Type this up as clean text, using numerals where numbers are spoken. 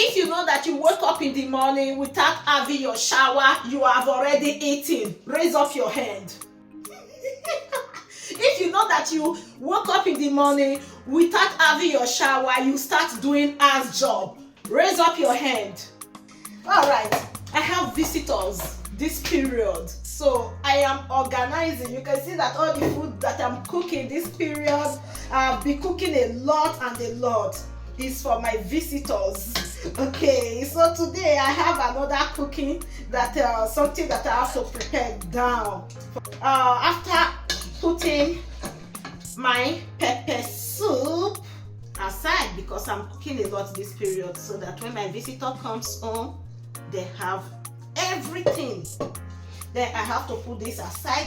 If you know that you woke up in the morning without having your shower, you have already eaten. Raise up your hand. If you know that you woke up in the morning without having your shower, you start doing house job. Raise up your hand. All right, I have visitors this period, so I am organizing. You can see that all the food that I'm cooking this period, I'll be cooking a lot and a lot. Is for my visitors. Okay, so today I have another cooking that something that I have to prepare down. After putting my pepper soup aside, because I'm cooking a lot this period, so that when my visitor comes home, they have everything. Then I have to put this aside